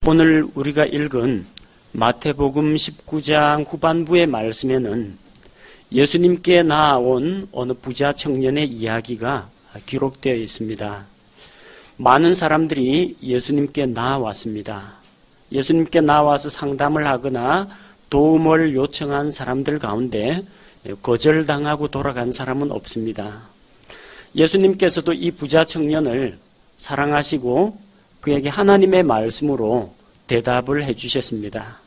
오늘 우리가 읽은 마태복음 19장 후반부의 말씀에는 예수님께 나아온 어느 부자 청년의 이야기가 기록되어 있습니다. 많은 사람들이 예수님께 나아왔습니다. 예수님께 나와서 상담을 하거나 도움을 요청한 사람들 가운데 거절당하고 돌아간 사람은 없습니다. 예수님께서도 이 부자 청년을 사랑하시고 그에게 하나님의 말씀으로 대답을 해주셨습니다.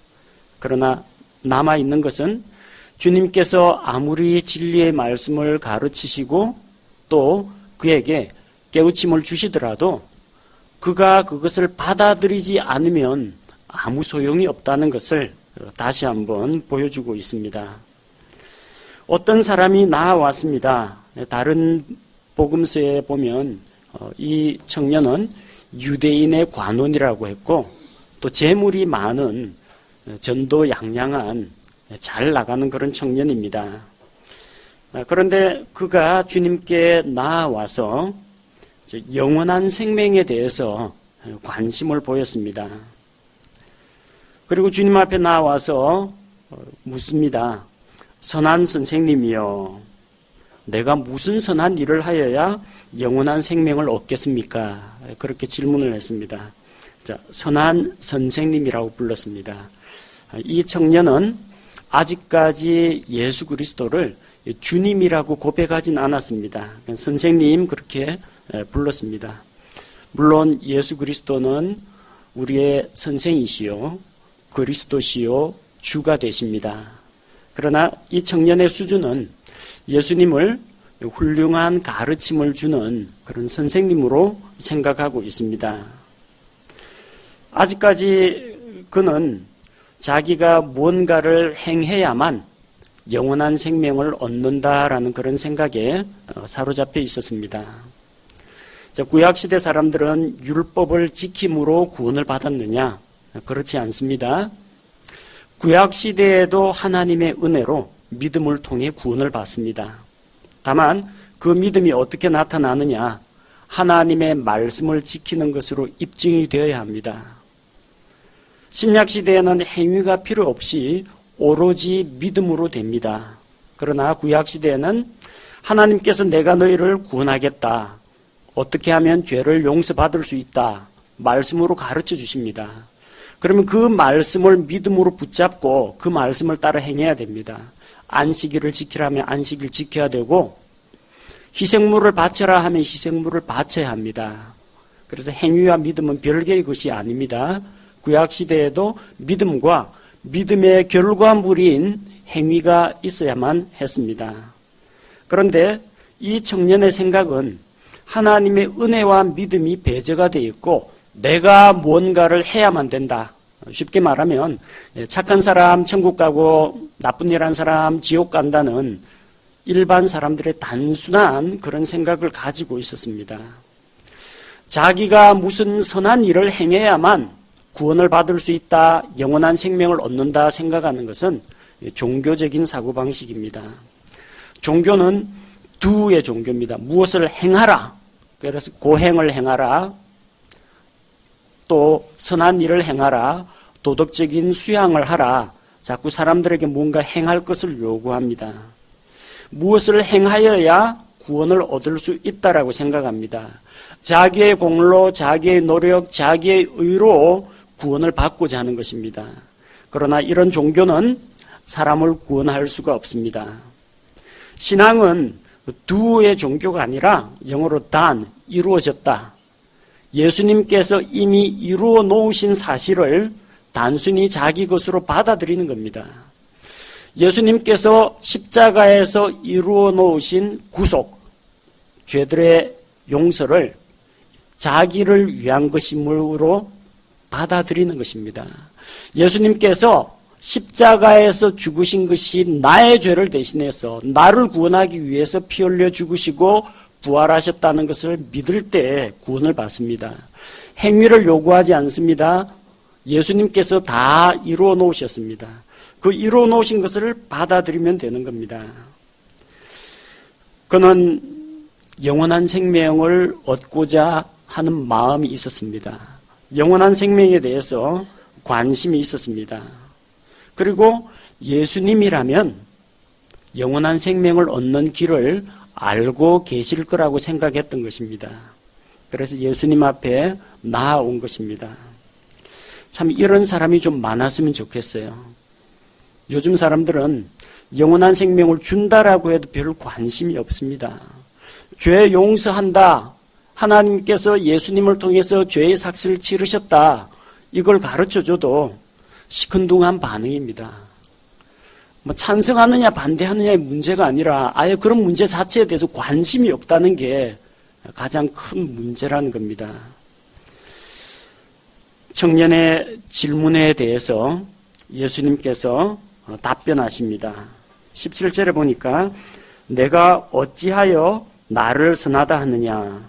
그러나 남아있는 것은 주님께서 아무리 진리의 말씀을 가르치시고 또 그에게 깨우침을 주시더라도 그가 그것을 받아들이지 않으면 아무 소용이 없다는 것을 다시 한번 보여주고 있습니다. 어떤 사람이 나아왔습니다. 다른 복음서에 보면 이 청년은 유대인의 관원이라고 했고 또 재물이 많은 전도 양양한 잘 나가는 그런 청년입니다. 그런데 그가 주님께 나아와서 영원한 생명에 대해서 관심을 보였습니다. 그리고 주님 앞에 나와서 묻습니다. 선한 선생님이여, 내가 무슨 선한 일을 하여야 영원한 생명을 얻겠습니까? 그렇게 질문을 했습니다. 자, 선한 선생님이라고 불렀습니다. 이 청년은 아직까지 예수 그리스도를 주님이라고 고백하진 않았습니다. 선생님 그렇게 불렀습니다. 물론 예수 그리스도는 우리의 선생이시요 그리스도시요 주가 되십니다. 그러나 이 청년의 수준은 예수님을 훌륭한 가르침을 주는 그런 선생님으로 생각하고 있습니다. 아직까지 그는 자기가 무언가를 행해야만 영원한 생명을 얻는다라는 그런 생각에 사로잡혀 있었습니다. 구약시대 사람들은 율법을 지킴으로 구원을 받았느냐? 그렇지 않습니다. 구약시대에도 하나님의 은혜로 믿음을 통해 구원을 받습니다. 다만 그 믿음이 어떻게 나타나느냐? 하나님의 말씀을 지키는 것으로 입증이 되어야 합니다. 신약시대에는 행위가 필요 없이 오로지 믿음으로 됩니다. 그러나 구약시대에는 하나님께서 내가 너희를 구원하겠다. 어떻게 하면 죄를 용서받을 수 있다. 말씀으로 가르쳐 주십니다. 그러면 그 말씀을 믿음으로 붙잡고 그 말씀을 따라 행해야 됩니다. 안식일을 지키라면 안식일 지켜야 되고 희생물을 바쳐라 하면 희생물을 바쳐야 합니다. 그래서 행위와 믿음은 별개의 것이 아닙니다. 구약시대에도 믿음과 믿음의 결과물인 행위가 있어야만 했습니다. 그런데 이 청년의 생각은 하나님의 은혜와 믿음이 배제가 되어 있고 내가 무언가를 해야만 된다. 쉽게 말하면 착한 사람 천국 가고 나쁜 일 한 사람 지옥 간다는 일반 사람들의 단순한 그런 생각을 가지고 있었습니다. 자기가 무슨 선한 일을 행해야만 구원을 받을 수 있다, 영원한 생명을 얻는다 생각하는 것은 종교적인 사고방식입니다. 종교는 두의 종교입니다. 무엇을 행하라. 그래서 고행을 행하라. 또 선한 일을 행하라. 도덕적인 수양을 하라. 자꾸 사람들에게 뭔가 행할 것을 요구합니다. 무엇을 행하여야 구원을 얻을 수 있다라고 생각합니다. 자기의 공로, 자기의 노력, 자기의 의로 구원을 받고자 하는 것입니다. 그러나 이런 종교는 사람을 구원할 수가 없습니다. 신앙은 두의 종교가 아니라 영어로 done, 이루어졌다. 예수님께서 이미 이루어 놓으신 사실을 단순히 자기 것으로 받아들이는 겁니다. 예수님께서 십자가에서 이루어 놓으신 구속, 죄들의 용서를 자기를 위한 것임으로 받아들이는 것입니다. 예수님께서 십자가에서 죽으신 것이 나의 죄를 대신해서 나를 구원하기 위해서 피 흘려 죽으시고 부활하셨다는 것을 믿을 때 구원을 받습니다. 행위를 요구하지 않습니다. 예수님께서 다 이루어 놓으셨습니다. 그 이루어 놓으신 것을 받아들이면 되는 겁니다. 그는 영원한 생명을 얻고자 하는 마음이 있었습니다. 영원한 생명에 대해서 관심이 있었습니다. 그리고 예수님이라면 영원한 생명을 얻는 길을 알고 계실 거라고 생각했던 것입니다. 그래서 예수님 앞에 나아온 것입니다. 참 이런 사람이 좀 많았으면 좋겠어요. 요즘 사람들은 영원한 생명을 준다라고 해도 별 관심이 없습니다. 죄 용서한다. 하나님께서 예수님을 통해서 죄의 삭스를 치르셨다. 이걸 가르쳐줘도 시큰둥한 반응입니다. 찬성하느냐 반대하느냐의 문제가 아니라 아예 그런 문제 자체에 대해서 관심이 없다는 게 가장 큰 문제라는 겁니다. 청년의 질문에 대해서 예수님께서 답변하십니다. 17절에 보니까 내가 어찌하여 나를 선하다 하느냐.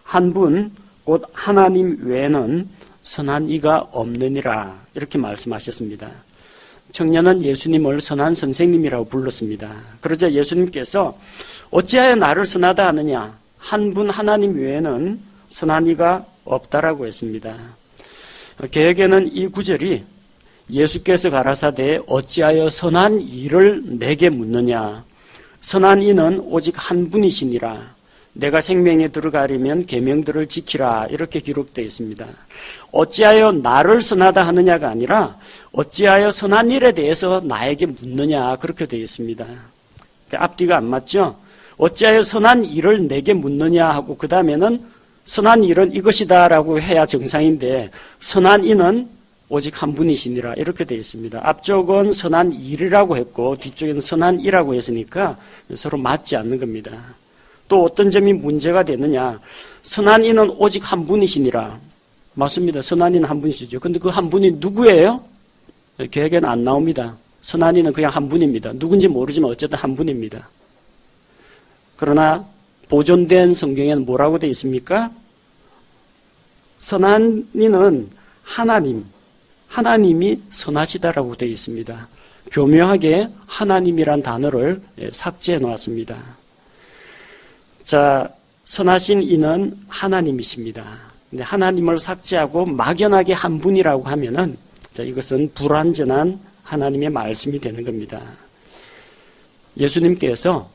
한 분 곧 하나님 외에는 선한 이가 없느니라. 이렇게 말씀하셨습니다. 청년은 예수님을 선한 선생님이라고 불렀습니다. 그러자 예수님께서 어찌하여 나를 선하다 하느냐. 한 분 하나님 외에는 선한 이가 없다라고 했습니다. 개혁에는 이 구절이 예수께서 가라사대 어찌하여 선한 이를 내게 묻느냐. 선한 이는 오직 한 분이시니라. 내가 생명에 들어가려면 계명들을 지키라. 이렇게 기록되어 있습니다. 어찌하여 나를 선하다 하느냐가 아니라 어찌하여 선한 일에 대해서 나에게 묻느냐. 그렇게 되어 있습니다. 앞뒤가 안 맞죠? 어찌하여 선한 일을 내게 묻느냐 하고 그 다음에는 선한 일은 이것이다 라고 해야 정상인데 선한 이는 오직 한 분이시니라 이렇게 되어 있습니다. 앞쪽은 선한 일이라고 했고 뒤쪽에는 선한 이라고 했으니까 서로 맞지 않는 겁니다. 또 어떤 점이 문제가 되느냐. 선한 이는 오직 한 분이시니라. 맞습니다. 선한 이는 한 분이시죠. 근데 그 한 분이 누구예요? 계획에는 안 나옵니다. 선한 이는 그냥 한 분입니다. 누군지 모르지만 어쨌든 한 분입니다. 그러나 보존된 성경에는 뭐라고 되어 있습니까? 선한 이는 하나님이 선하시다라고 되어 있습니다. 교묘하게 하나님이란 단어를 삭제해 놓았습니다. 자, 선하신 이는 하나님이십니다. 근데 하나님을 삭제하고 막연하게 한 분이라고 하면은 이것은 불완전한 하나님의 말씀이 되는 겁니다. 예수님께서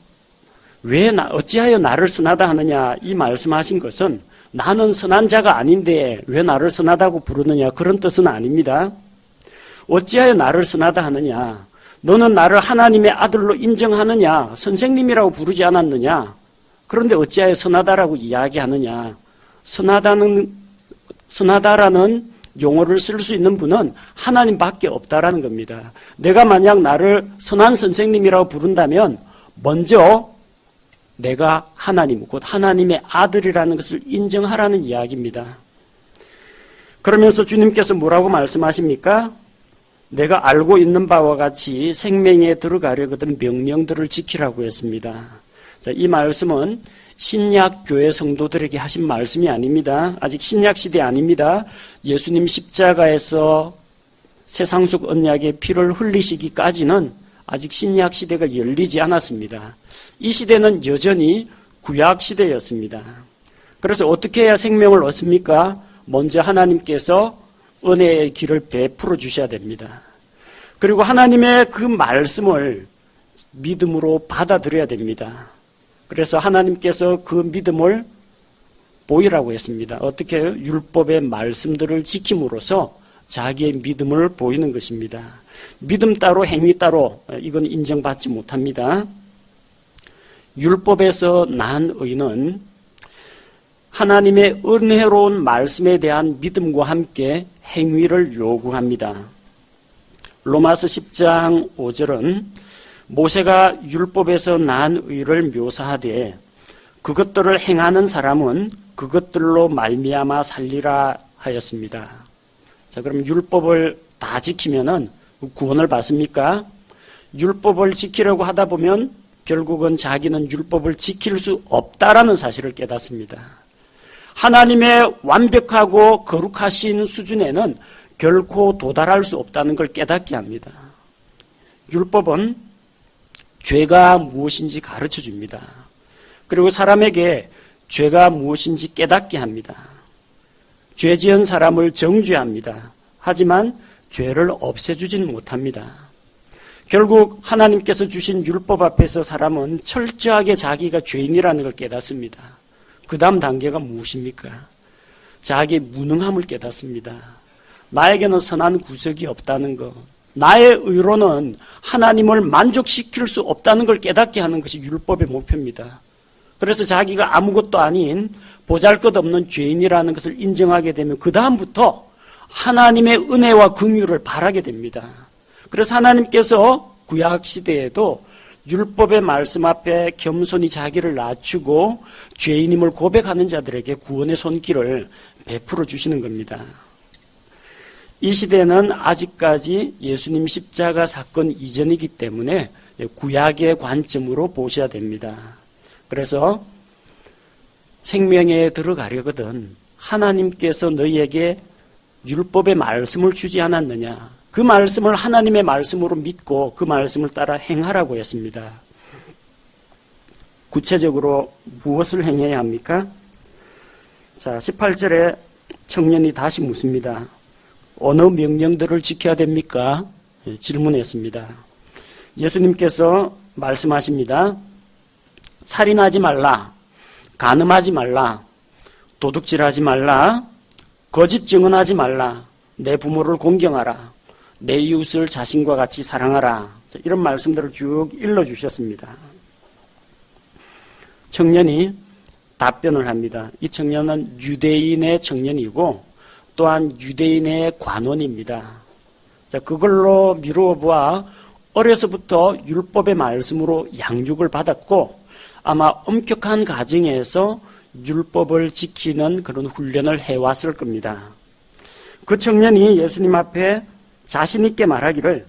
어찌하여 나를 선하다 하느냐 이 말씀하신 것은 나는 선한 자가 아닌데 왜 나를 선하다고 부르느냐 그런 뜻은 아닙니다. 어찌하여 나를 선하다 하느냐. 너는 나를 하나님의 아들로 인정하느냐. 선생님이라고 부르지 않았느냐. 그런데 어찌하여 선하다라고 이야기하느냐. 선하다라는 용어를 쓸 수 있는 분은 하나님밖에 없다라는 겁니다. 내가 만약 나를 선한 선생님이라고 부른다면 먼저 내가 하나님, 곧 하나님의 아들이라는 것을 인정하라는 이야기입니다. 그러면서 주님께서 뭐라고 말씀하십니까? 내가 알고 있는 바와 같이 생명에 들어가려거든 명령들을 지키라고 했습니다. 자, 이 말씀은 신약 교회 성도들에게 하신 말씀이 아닙니다. 아직 신약 시대 아닙니다. 예수님 십자가에서 세상 속 언약의 피를 흘리시기까지는 아직 신약 시대가 열리지 않았습니다. 이 시대는 여전히 구약 시대였습니다. 그래서 어떻게 해야 생명을 얻습니까? 먼저 하나님께서 은혜의 길을 베풀어 주셔야 됩니다. 그리고 하나님의 그 말씀을 믿음으로 받아들여야 됩니다. 그래서 하나님께서 그 믿음을 보이라고 했습니다. 어떻게 해요? 율법의 말씀들을 지킴으로써 자기의 믿음을 보이는 것입니다. 믿음 따로 행위 따로 이건 인정받지 못합니다. 율법에서 난 의는 하나님의 은혜로운 말씀에 대한 믿음과 함께 행위를 요구합니다. 로마서 10장 5절은 모세가 율법에서 난 의를 묘사하되 그것들을 행하는 사람은 그것들로 말미암아 살리라 하였습니다. 자, 그럼 율법을 다 지키면은 구원을 받습니까? 율법을 지키려고 하다 보면 결국은 자기는 율법을 지킬 수 없다라는 사실을 깨닫습니다. 하나님의 완벽하고 거룩하신 수준에는 결코 도달할 수 없다는 걸 깨닫게 합니다. 율법은 죄가 무엇인지 가르쳐 줍니다. 그리고 사람에게 죄가 무엇인지 깨닫게 합니다. 죄 지은 사람을 정죄합니다. 하지만 죄를 없애주지는 못합니다. 결국 하나님께서 주신 율법 앞에서 사람은 철저하게 자기가 죄인이라는 걸 깨닫습니다. 그 다음 단계가 무엇입니까? 자기의 무능함을 깨닫습니다. 나에게는 선한 구석이 없다는 것, 나의 의로는 하나님을 만족시킬 수 없다는 걸 깨닫게 하는 것이 율법의 목표입니다. 그래서 자기가 아무것도 아닌 보잘것없는 죄인이라는 것을 인정하게 되면 그 다음부터 하나님의 은혜와 긍휼을 바라게 됩니다. 그래서 하나님께서 구약 시대에도 율법의 말씀 앞에 겸손히 자기를 낮추고 죄인임을 고백하는 자들에게 구원의 손길을 베풀어 주시는 겁니다. 이 시대는 아직까지 예수님 십자가 사건 이전이기 때문에 구약의 관점으로 보셔야 됩니다. 그래서 생명에 들어가려거든 하나님께서 너희에게 율법의 말씀을 주지 않았느냐? 그 말씀을 하나님의 말씀으로 믿고 그 말씀을 따라 행하라고 했습니다. 구체적으로 무엇을 행해야 합니까? 자, 18절에 청년이 다시 묻습니다. 어느 명령들을 지켜야 됩니까? 질문했습니다. 예수님께서 말씀하십니다. 살인하지 말라, 간음하지 말라, 도둑질하지 말라, 거짓 증언하지 말라, 내 부모를 공경하라, 내 이웃을 자신과 같이 사랑하라. 이런 말씀들을 쭉 일러주셨습니다. 청년이 답변을 합니다. 이 청년은 유대인의 청년이고 또한 유대인의 관원입니다. 자, 그걸로 미루어 보아 어려서부터 율법의 말씀으로 양육을 받았고 아마 엄격한 가정에서 율법을 지키는 그런 훈련을 해왔을 겁니다. 그 청년이 예수님 앞에 자신 있게 말하기를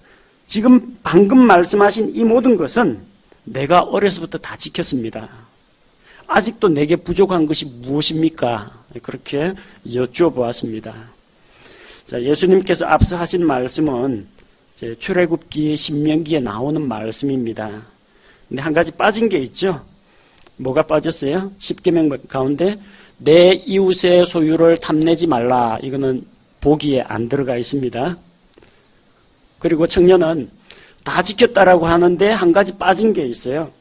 지금 방금 말씀하신 이 모든 것은 내가 어려서부터 다 지켰습니다. 아직도 내게 부족한 것이 무엇입니까? 그렇게 여쭈어보았습니다. 자, 예수님께서 앞서 하신 말씀은 출애굽기 신명기에 나오는 말씀입니다. 근데 한 가지 빠진 게 있죠. 뭐가 빠졌어요? 십계명 가운데 내 이웃의 소유를 탐내지 말라. 이거는 보기에 안 들어가 있습니다. 그리고 청년은 다 지켰다라고 하는데 한 가지 빠진 게 있어요.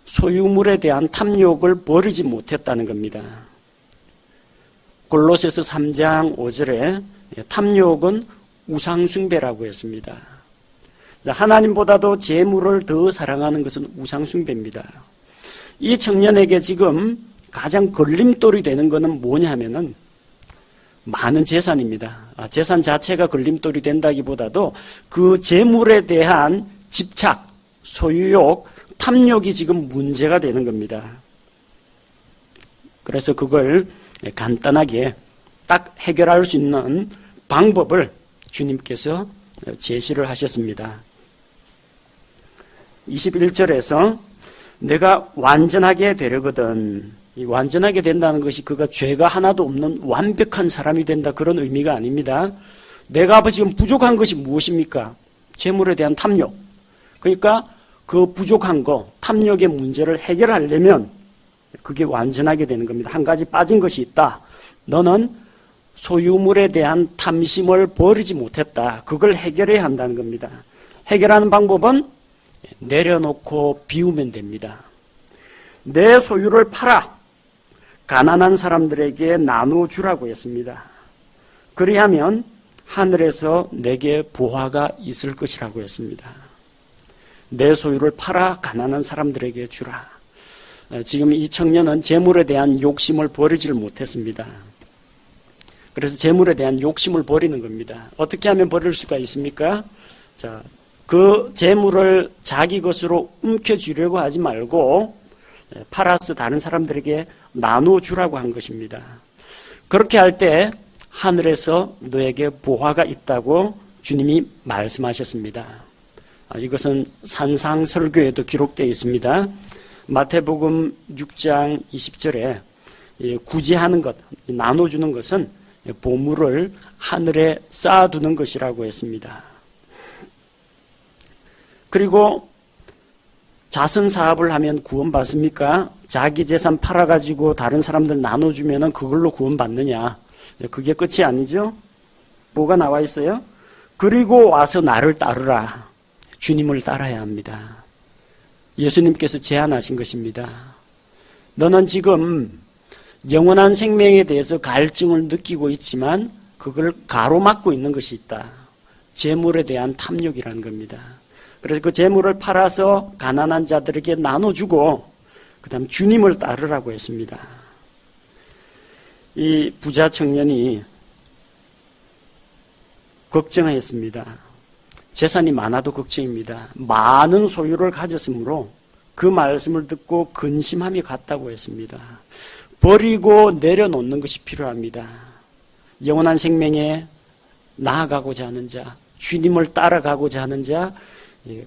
소유물에 대한 탐욕을 버리지 못했다는 겁니다. 골로새서 3장 5절에 탐욕은 우상숭배라고 했습니다. 하나님보다도 재물을 더 사랑하는 것은 우상숭배입니다. 이 청년에게 지금 가장 걸림돌이 되는 것은 뭐냐 하면은 많은 재산입니다. 재산 자체가 걸림돌이 된다기보다도 그 재물에 대한 집착, 소유욕, 탐욕이 지금 문제가 되는 겁니다. 그래서 그걸 간단하게 딱 해결할 수 있는 방법을 주님께서 제시를 하셨습니다. 21절에서 내가 완전하게 되려거든. 이 완전하게 된다는 것이 그가 죄가 하나도 없는 완벽한 사람이 된다 그런 의미가 아닙니다. 내가 지금 부족한 것이 무엇입니까? 재물에 대한 탐욕. 그러니까 그 부족한 거, 탐욕의 문제를 해결하려면 그게 완전하게 되는 겁니다. 한 가지 빠진 것이 있다. 너는 소유물에 대한 탐심을 버리지 못했다. 그걸 해결해야 한다는 겁니다. 해결하는 방법은 내려놓고 비우면 됩니다. 내 소유를 팔아 가난한 사람들에게 나누어주라고 했습니다. 그리하면 하늘에서 내게 보화가 있을 것이라고 했습니다. 내 소유를 팔아 가난한 사람들에게 주라. 지금 이 청년은 재물에 대한 욕심을 버리지를 못했습니다. 그래서 재물에 대한 욕심을 버리는 겁니다. 어떻게 하면 버릴 수가 있습니까? 자, 그 재물을 자기 것으로 움켜쥐려고 하지 말고 팔아서 다른 사람들에게 나눠주라고 한 것입니다. 그렇게 할 때 하늘에서 너에게 보화가 있다고 주님이 말씀하셨습니다. 이것은 산상설교에도 기록되어 있습니다. 마태복음 6장 20절에 구제하는 것, 나눠주는 것은 보물을 하늘에 쌓아두는 것이라고 했습니다. 그리고 자선사업을 하면 구원받습니까? 자기 재산 팔아가지고 다른 사람들 나눠주면 그걸로 구원받느냐? 그게 끝이 아니죠. 뭐가 나와 있어요? 그리고 와서 나를 따르라. 주님을 따라야 합니다. 예수님께서 제안하신 것입니다. 너는 지금 영원한 생명에 대해서 갈증을 느끼고 있지만 그걸 가로막고 있는 것이 있다. 재물에 대한 탐욕이라는 겁니다. 그래서 그 재물을 팔아서 가난한 자들에게 나눠주고 그 다음 주님을 따르라고 했습니다. 이 부자 청년이 걱정했습니다. 재산이 많아도 걱정입니다. 많은 소유를 가졌으므로 그 말씀을 듣고 근심함이 갔다고 했습니다. 버리고 내려놓는 것이 필요합니다. 영원한 생명에 나아가고자 하는 자, 주님을 따라가고자 하는 자,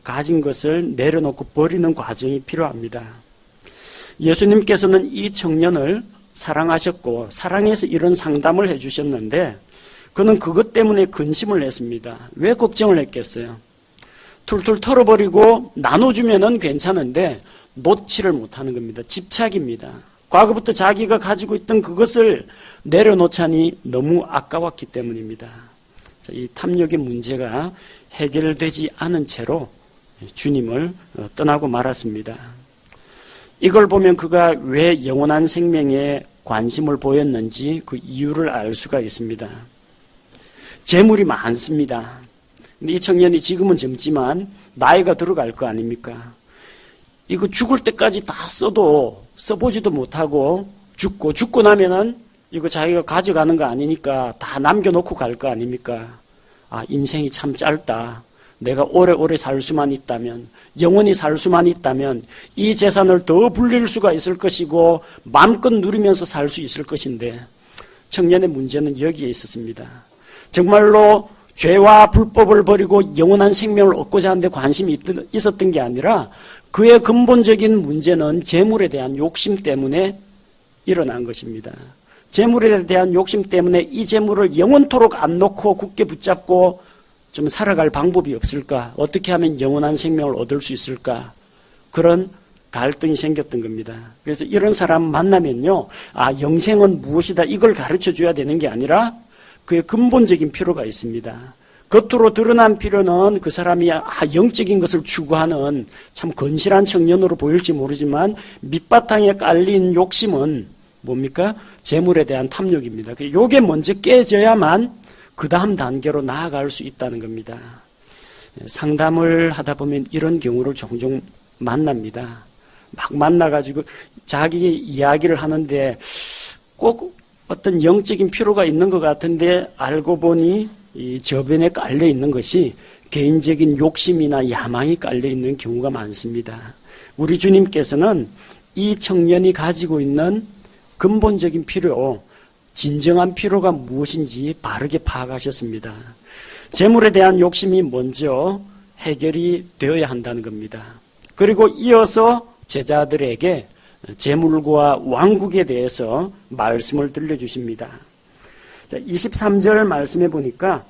가진 것을 내려놓고 버리는 과정이 필요합니다. 예수님께서는 이 청년을 사랑하셨고 사랑해서 이런 상담을 해주셨는데 그는 그것 때문에 근심을 했습니다. 왜 걱정을 했겠어요? 툴툴 털어버리고 나눠주면은 괜찮은데 놓지를 못하는 겁니다. 집착입니다. 과거부터 자기가 가지고 있던 그것을 내려놓자니 너무 아까웠기 때문입니다. 이 탐욕의 문제가 해결되지 않은 채로 주님을 떠나고 말았습니다. 이걸 보면 그가 왜 영원한 생명에 관심을 보였는지 그 이유를 알 수가 있습니다. 재물이 많습니다. 근데 이 청년이 지금은 젊지만 나이가 들어갈 거 아닙니까? 이거 죽을 때까지 다 써도 써보지도 못하고 죽고 나면은 이거 자기가 가져가는 거 아니니까 다 남겨놓고 갈 거 아닙니까? 아, 인생이 참 짧다. 내가 오래오래 살 수만 있다면, 영원히 살 수만 있다면 이 재산을 더 불릴 수가 있을 것이고 마음껏 누리면서 살 수 있을 것인데 청년의 문제는 여기에 있었습니다. 정말로 죄와 불법을 버리고 영원한 생명을 얻고자 하는데 관심이 있었던 게 아니라 그의 근본적인 문제는 재물에 대한 욕심 때문에 일어난 것입니다. 재물에 대한 욕심 때문에 이 재물을 영원토록 안 놓고 굳게 붙잡고 좀 살아갈 방법이 없을까? 어떻게 하면 영원한 생명을 얻을 수 있을까? 그런 갈등이 생겼던 겁니다. 그래서 이런 사람 만나면요, 아, 영생은 무엇이다 이걸 가르쳐 줘야 되는 게 아니라 그의 근본적인 필요가 있습니다. 겉으로 드러난 필요는 그 사람이 영적인 것을 추구하는 참 건실한 청년으로 보일지 모르지만 밑바탕에 깔린 욕심은 뭡니까? 재물에 대한 탐욕입니다. 요게 먼저 깨져야만 그 다음 단계로 나아갈 수 있다는 겁니다. 상담을 하다 보면 이런 경우를 종종 만납니다. 막 만나가지고 자기 이야기를 하는데 꼭 어떤 영적인 필요가 있는 것 같은데 알고 보니 이 저변에 깔려 있는 것이 개인적인 욕심이나 야망이 깔려 있는 경우가 많습니다. 우리 주님께서는 이 청년이 가지고 있는 근본적인 필요, 진정한 필요가 무엇인지 바르게 파악하셨습니다. 재물에 대한 욕심이 먼저 해결이 되어야 한다는 겁니다. 그리고 이어서 제자들에게 재물과 왕국에 대해서 말씀을 들려주십니다. 자, 23절 말씀해 보니까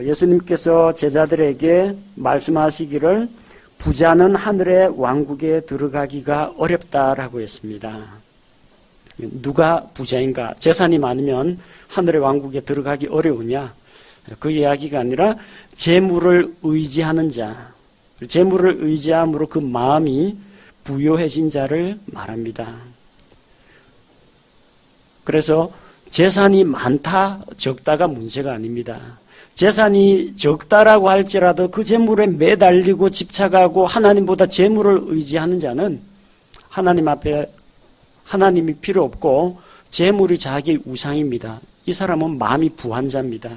예수님께서 제자들에게 말씀하시기를 부자는 하늘의 왕국에 들어가기가 어렵다라고 했습니다. 누가 부자인가? 재산이 많으면 하늘의 왕국에 들어가기 어려우냐? 그 이야기가 아니라 재물을 의지하는 자, 재물을 의지함으로 그 마음이 부요해진 자를 말합니다. 그래서 재산이 많다, 적다가 문제가 아닙니다. 재산이 적다라고 할지라도 그 재물에 매달리고 집착하고 하나님보다 재물을 의지하는 자는 하나님 앞에 하나님이 필요 없고 재물이 자기의 우상입니다. 이 사람은 마음이 부한 자입니다.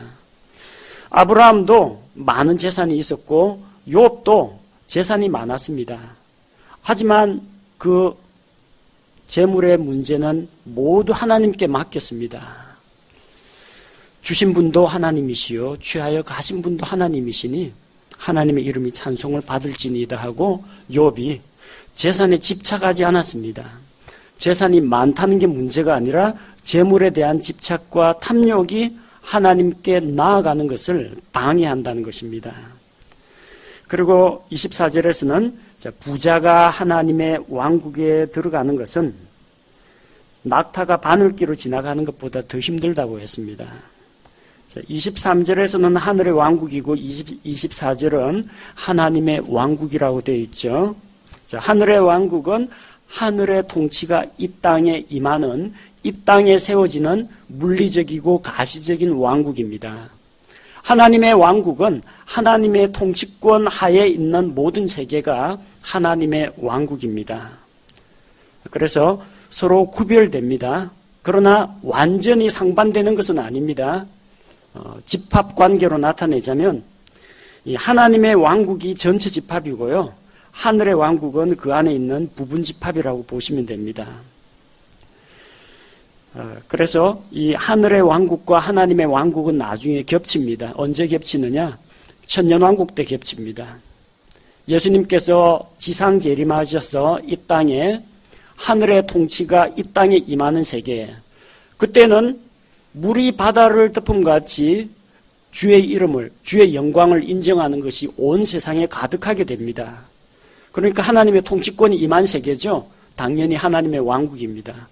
아브라함도 많은 재산이 있었고 욥도 재산이 많았습니다. 하지만 그 재물의 문제는 모두 하나님께 맡겼습니다. 주신 분도 하나님이시요 취하여 가신 분도 하나님이시니 하나님의 이름이 찬송을 받을지니이다 하고 욥이 재산에 집착하지 않았습니다. 재산이 많다는 게 문제가 아니라 재물에 대한 집착과 탐욕이 하나님께 나아가는 것을 방해한다는 것입니다. 그리고 24절에서는 부자가 하나님의 왕국에 들어가는 것은 낙타가 바늘귀로 지나가는 것보다 더 힘들다고 했습니다. 23절에서는 하늘의 왕국이고 24절은 하나님의 왕국이라고 되어 있죠. 하늘의 왕국은 하늘의 통치가 이 땅에 임하는, 이 땅에 세워지는 물리적이고 가시적인 왕국입니다. 하나님의 왕국은 하나님의 통치권 하에 있는 모든 세계가 하나님의 왕국입니다. 그래서 서로 구별됩니다. 그러나 완전히 상반되는 것은 아닙니다. 집합관계로 나타내자면 하나님의 왕국이 전체 집합이고요. 하늘의 왕국은 그 안에 있는 부분 집합이라고 보시면 됩니다. 그래서 이 하늘의 왕국과 하나님의 왕국은 나중에 겹칩니다. 언제 겹치느냐? 천년왕국 때 겹칩니다. 예수님께서 지상 재림하셔서 이 땅에 하늘의 통치가 이 땅에 임하는 세계, 그때는 물이 바다를 덮음같이 주의 이름을, 주의 영광을 인정하는 것이 온 세상에 가득하게 됩니다. 그러니까 하나님의 통치권이 임한 세계죠. 당연히 하나님의 왕국입니다.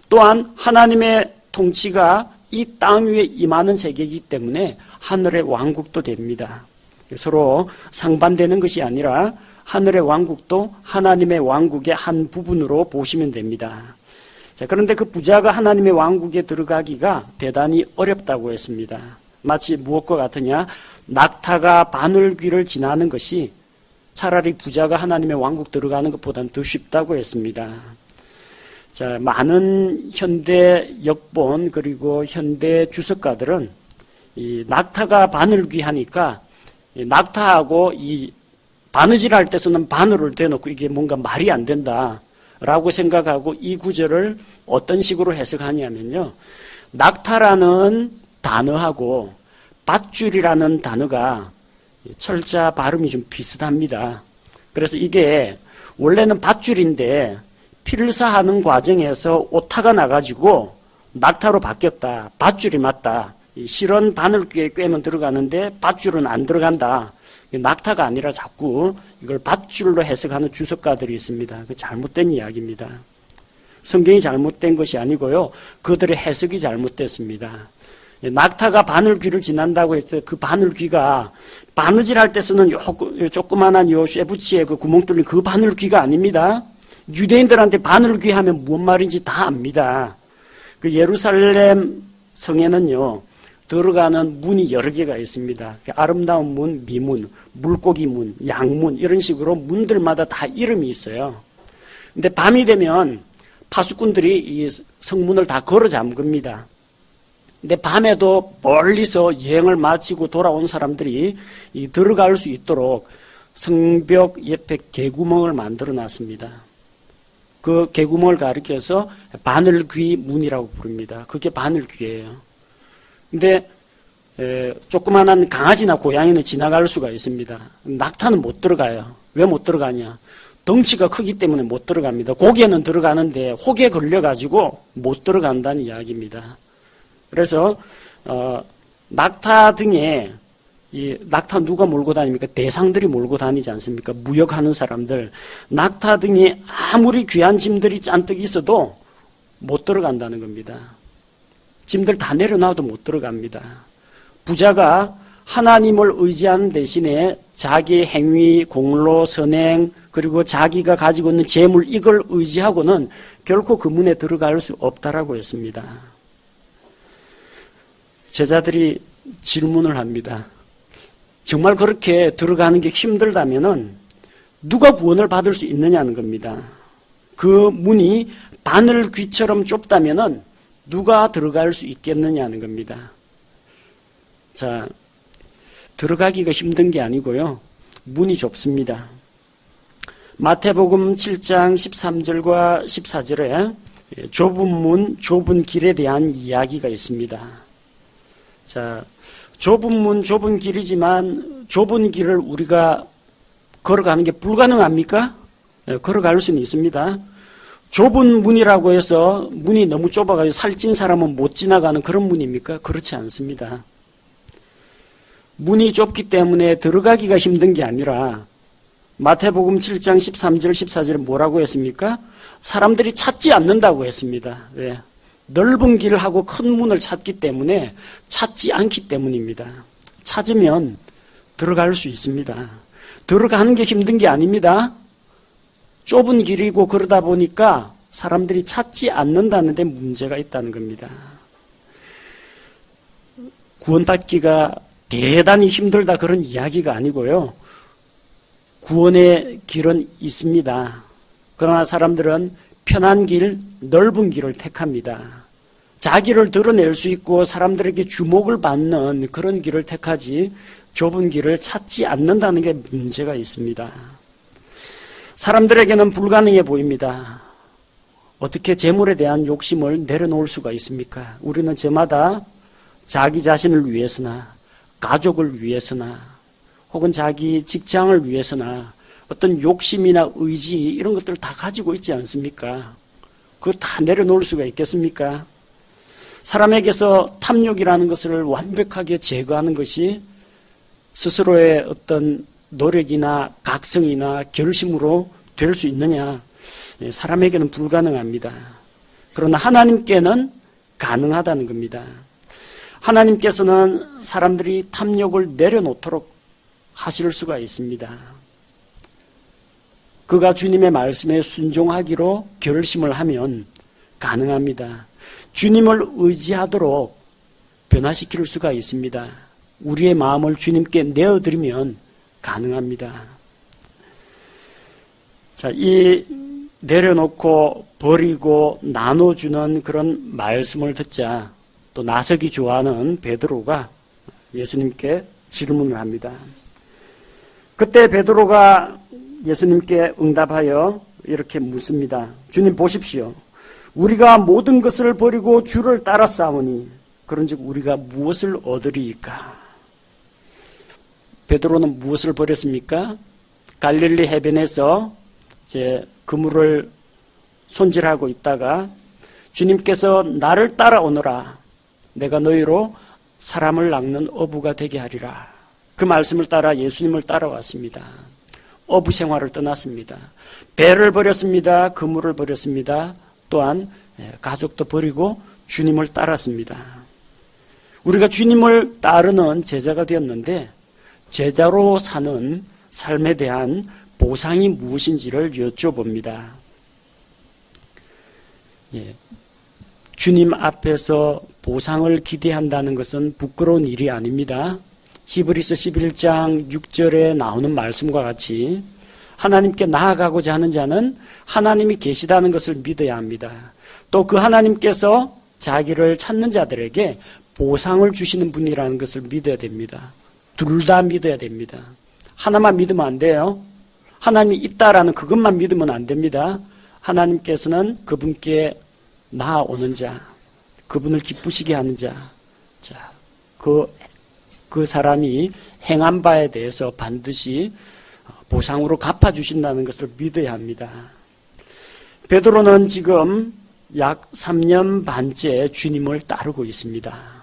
또한 하나님의 통치가 이 땅 위에 임하는 세계이기 때문에 하늘의 왕국도 됩니다. 서로 상반되는 것이 아니라 하늘의 왕국도 하나님의 왕국의 한 부분으로 보시면 됩니다. 자, 그런데 그 부자가 하나님의 왕국에 들어가기가 대단히 어렵다고 했습니다. 마치 무엇과 같으냐? 낙타가 바늘귀를 지나는 것이 차라리 부자가 하나님의 왕국 들어가는 것보다는 더 쉽다고 했습니다. 자, 많은 현대 역본 그리고 현대 주석가들은 이 낙타가 바늘귀 하니까 낙타하고 이 바느질할 때 쓰는 바늘을 대놓고 이게 뭔가 말이 안 된다라고 생각하고 이 구절을 어떤 식으로 해석하냐면요. 낙타라는 단어하고 밧줄이라는 단어가 철자 발음이 좀 비슷합니다. 그래서 이게 원래는 밧줄인데 필사하는 과정에서 오타가 나가지고 낙타로 바뀌었다. 밧줄이 맞다. 실은 바늘귀에 꿰면 들어가는데 밧줄은 안 들어간다. 낙타가 아니라 자꾸 이걸 밧줄로 해석하는 주석가들이 있습니다. 그 잘못된 이야기입니다. 성경이 잘못된 것이 아니고요. 그들의 해석이 잘못됐습니다. 낙타가 바늘귀를 지난다고 했을 때 그 바늘귀가 바느질할 때 쓰는 조그만한 요 쇠붙이에 그 구멍 뚫린 그 바늘귀가 아닙니다. 유대인들한테 바늘귀 하면 무슨 말인지 다 압니다. 그 예루살렘 성에는요, 들어가는 문이 여러 개가 있습니다. 아름다운 문, 미문, 물고기 문, 양문 이런 식으로 문들마다 다 이름이 있어요. 근데 밤이 되면 파수꾼들이 이 성문을 다 걸어 잠깁니다. 근데 밤에도 멀리서 여행을 마치고 돌아온 사람들이 들어갈 수 있도록 성벽 옆에 개구멍을 만들어 놨습니다. 그 개구멍을 가리켜서 바늘귀 문이라고 부릅니다. 그게 바늘귀예요. 근데 조그만한 강아지나 고양이는 지나갈 수가 있습니다. 낙타는 못 들어가요. 왜 못 들어가냐? 덩치가 크기 때문에 못 들어갑니다. 고개는 들어가는데 혹에 걸려가지고 못 들어간다는 이야기입니다. 그래서 낙타 등에 이 낙타 누가 몰고 다닙니까? 대상들이 몰고 다니지 않습니까? 무역하는 사람들. 낙타 등에 아무리 귀한 짐들이 잔뜩 있어도 못 들어간다는 겁니다. 짐들 다 내려놔도 못 들어갑니다. 부자가 하나님을 의지하는 대신에 자기의 행위, 공로, 선행, 그리고 자기가 가지고 있는 재물 이걸 의지하고는 결코 그 문에 들어갈 수 없다라고 했습니다. 제자들이 질문을 합니다. 정말 그렇게 들어가는 게 힘들다면은 누가 구원을 받을 수 있느냐는 겁니다. 그 문이 바늘귀처럼 좁다면은 누가 들어갈 수 있겠느냐는 겁니다. 자, 들어가기가 힘든 게 아니고요. 문이 좁습니다. 마태복음 7장 13절과 14절에 좁은 문, 좁은 길에 대한 이야기가 있습니다. 자, 좁은 문, 좁은 길이지만 좁은 길을 우리가 걸어가는 게 불가능합니까? 네, 걸어갈 수는 있습니다. 좁은 문이라고 해서 문이 너무 좁아가지고 살찐 사람은 못 지나가는 그런 문입니까? 그렇지 않습니다. 문이 좁기 때문에 들어가기가 힘든 게 아니라 마태복음 7장 13절 14절에 뭐라고 했습니까? 사람들이 찾지 않는다고 했습니다. 왜? 넓은 길하고 큰 문을 찾기 때문에 찾지 않기 때문입니다. 찾으면 들어갈 수 있습니다. 들어가는 게 힘든 게 아닙니다. 좁은 길이고 그러다 보니까 사람들이 찾지 않는다는 데 문제가 있다는 겁니다. 구원받기가 대단히 힘들다 그런 이야기가 아니고요. 구원의 길은 있습니다. 그러나 사람들은 편한 길, 넓은 길을 택합니다. 자기를 드러낼 수 있고 사람들에게 주목을 받는 그런 길을 택하지 좁은 길을 찾지 않는다는 게 문제가 있습니다. 사람들에게는 불가능해 보입니다. 어떻게 재물에 대한 욕심을 내려놓을 수가 있습니까? 우리는 저마다 자기 자신을 위해서나 가족을 위해서나 혹은 자기 직장을 위해서나 어떤 욕심이나 의지 이런 것들을 다 가지고 있지 않습니까? 그거 다 내려놓을 수가 있겠습니까? 사람에게서 탐욕이라는 것을 완벽하게 제거하는 것이 스스로의 어떤 노력이나 각성이나 결심으로 될 수 있느냐? 사람에게는 불가능합니다. 그러나 하나님께는 가능하다는 겁니다. 하나님께서는 사람들이 탐욕을 내려놓도록 하실 수가 있습니다. 그가 주님의 말씀에 순종하기로 결심을 하면 가능합니다. 주님을 의지하도록 변화시킬 수가 있습니다. 우리의 마음을 주님께 내어드리면 가능합니다. 자, 이 내려놓고 버리고 나눠주는 그런 말씀을 듣자 또 나서기 좋아하는 베드로가 예수님께 질문을 합니다. 그때 베드로가 예수님께 응답하여 이렇게 묻습니다. 주님 보십시오. 우리가 모든 것을 버리고 주를 따랐사오니 그런즉 우리가 무엇을 얻으리이까? 베드로는 무엇을 버렸습니까? 갈릴리 해변에서 이제 그물을 손질하고 있다가 주님께서 나를 따라오너라. 내가 너희로 사람을 낚는 어부가 되게 하리라. 그 말씀을 따라 예수님을 따라왔습니다. 어부 생활을 떠났습니다. 배를 버렸습니다. 그물을 버렸습니다. 또한 가족도 버리고 주님을 따랐습니다. 우리가 주님을 따르는 제자가 되었는데 제자로 사는 삶에 대한 보상이 무엇인지를 여쭤봅니다. 주님 앞에서 보상을 기대한다는 것은 부끄러운 일이 아닙니다. 히브리서 11장 6절에 나오는 말씀과 같이 하나님께 나아가고자 하는 자는 하나님이 계시다는 것을 믿어야 합니다. 또 그 하나님께서 자기를 찾는 자들에게 보상을 주시는 분이라는 것을 믿어야 됩니다. 둘 다 믿어야 됩니다. 하나만 믿으면 안 돼요. 하나님이 있다라는 그것만 믿으면 안 됩니다. 하나님께서는 그분께 나아오는 자, 그분을 기쁘시게 하는 자, 그 사람이 행한 바에 대해서 반드시 보상으로 갚아주신다는 것을 믿어야 합니다. 베드로는 지금 약 3년 반째 주님을 따르고 있습니다.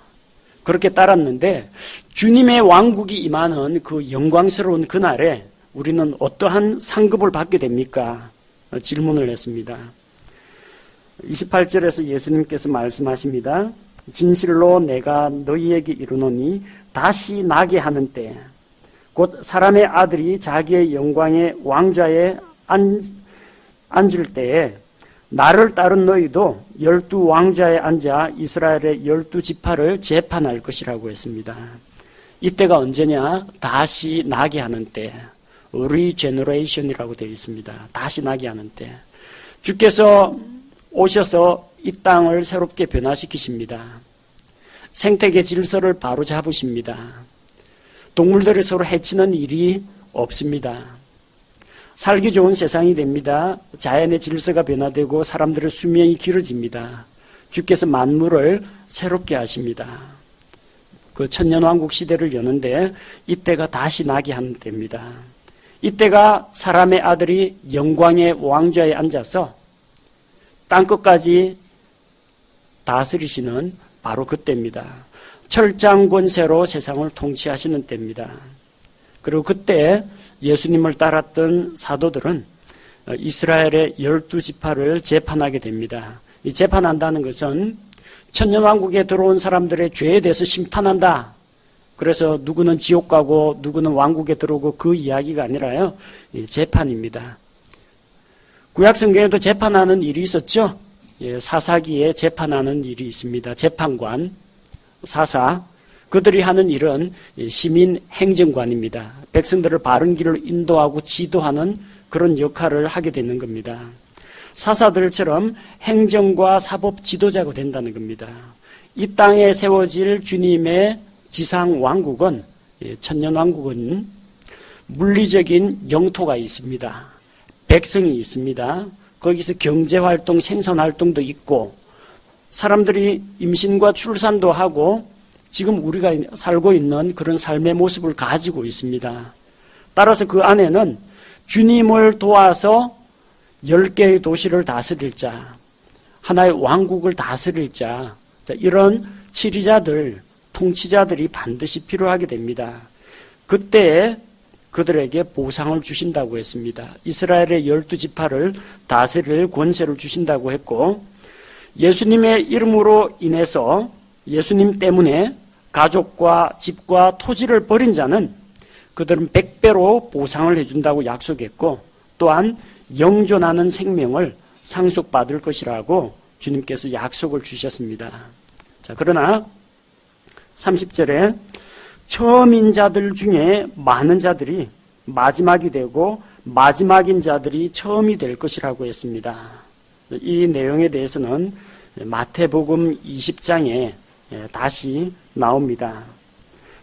그렇게 따랐는데 주님의 왕국이 임하는 그 영광스러운 그날에 우리는 어떠한 상급을 받게 됩니까? 질문을 했습니다. 28절에서 예수님께서 말씀하십니다. 진실로 내가 너희에게 이르노니 다시 나게 하는 때 곧 사람의 아들이 자기의 영광의 왕좌에 앉을 때에 나를 따른 너희도 12왕좌에 앉아 이스라엘의 12지파를 재판할 것이라고 했습니다. 이때가 언제냐? 다시 나게 하는 때, 리제너레이션이라고 되어 있습니다. 다시 나게 하는 때. 주께서 오셔서 이 땅을 새롭게 변화시키십니다. 생태계 질서를 바로 잡으십니다. 동물들이 서로 해치는 일이 없습니다. 살기 좋은 세상이 됩니다. 자연의 질서가 변화되고 사람들의 수명이 길어집니다. 주께서 만물을 새롭게 하십니다. 그 천년왕국 시대를 여는데 이때가 다시 나게 하는 때입니다. 이때가 사람의 아들이 영광의 왕좌에 앉아서 땅끝까지 다스리시는 바로 그때입니다. 철장 권세로 세상을 통치하시는 때입니다. 그리고 그때 예수님을 따랐던 사도들은 이스라엘의 12지파를 재판하게 됩니다. 이 재판한다는 것은 천년왕국에 들어온 사람들의 죄에 대해서 심판한다. 그래서 누구는 지옥 가고 누구는 왕국에 들어오고 그 이야기가 아니라요. 재판입니다. 구약성경에도 재판하는 일이 있었죠. 사사기에 재판하는 일이 있습니다. 재판관, 사사. 그들이 하는 일은 시민 행정관입니다. 백성들을 바른 길을 인도하고 지도하는 그런 역할을 하게 되는 겁니다. 사사들처럼 행정과 사법 지도자가 된다는 겁니다. 이 땅에 세워질 주님의 지상 왕국은, 천년 왕국은 물리적인 영토가 있습니다. 백성이 있습니다. 거기서 경제활동, 생산활동도 있고 사람들이 임신과 출산도 하고 지금 우리가 살고 있는 그런 삶의 모습을 가지고 있습니다. 따라서 그 안에는 주님을 도와서 10개의 도시를 다스릴 자, 하나의 왕국을 다스릴 자, 이런 치리자들, 통치자들이 반드시 필요하게 됩니다. 그때에 그들에게 보상을 주신다고 했습니다. 이스라엘의 12지파를 다스릴 권세를 주신다고 했고, 예수님의 이름으로 인해서 예수님 때문에 가족과 집과 토지를 버린 자는 그들은 100배로 보상을 해준다고 약속했고, 또한 영존하는 생명을 상속받을 것이라고 주님께서 약속을 주셨습니다. 자, 그러나 30절에 처음인 자들 중에 많은 자들이 마지막이 되고 마지막인 자들이 처음이 될 것이라고 했습니다. 이 내용에 대해서는 마태복음 20장에 다시 나옵니다.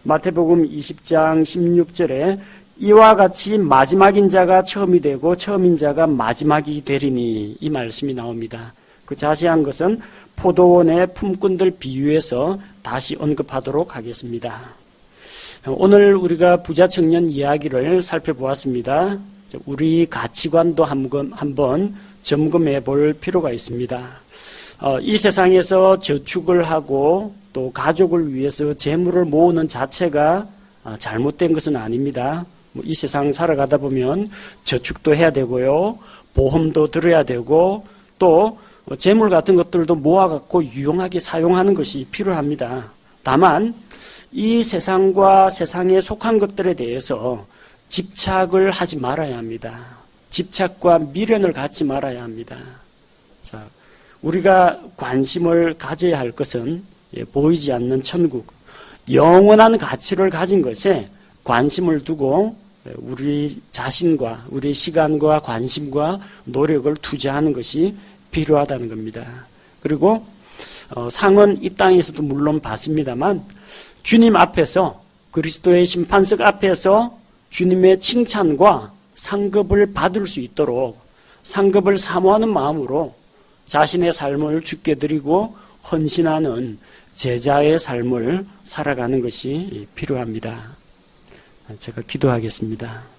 마태복음 20장 16절에 이와 같이 마지막인 자가 처음이 되고 처음인 자가 마지막이 되리니, 이 말씀이 나옵니다. 그 자세한 것은 포도원의 품꾼들 비유에서 다시 언급하도록 하겠습니다. 오늘 우리가 부자 청년 이야기를 살펴보았습니다. 우리 가치관도 한번 점검해 볼 필요가 있습니다. 이 세상에서 저축을 하고 또 가족을 위해서 재물을 모으는 자체가 잘못된 것은 아닙니다. 이 세상 살아가다 보면 저축도 해야 되고요, 보험도 들어야 되고, 또 재물 같은 것들도 모아갖고 유용하게 사용하는 것이 필요합니다. 다만 이 세상과 세상에 속한 것들에 대해서 집착을 하지 말아야 합니다. 집착과 미련을 갖지 말아야 합니다. 자, 우리가 관심을 가져야 할 것은 보이지 않는 천국, 영원한 가치를 가진 것에 관심을 두고 우리 자신과 우리 시간과 관심과 노력을 투자하는 것이 필요하다는 겁니다. 그리고 상은 이 땅에서도 물론 받습니다만 주님 앞에서, 그리스도의 심판석 앞에서 주님의 칭찬과 상급을 받을 수 있도록 상급을 사모하는 마음으로 자신의 삶을 주께 드리고 헌신하는 제자의 삶을 살아가는 것이 필요합니다. 제가 기도하겠습니다.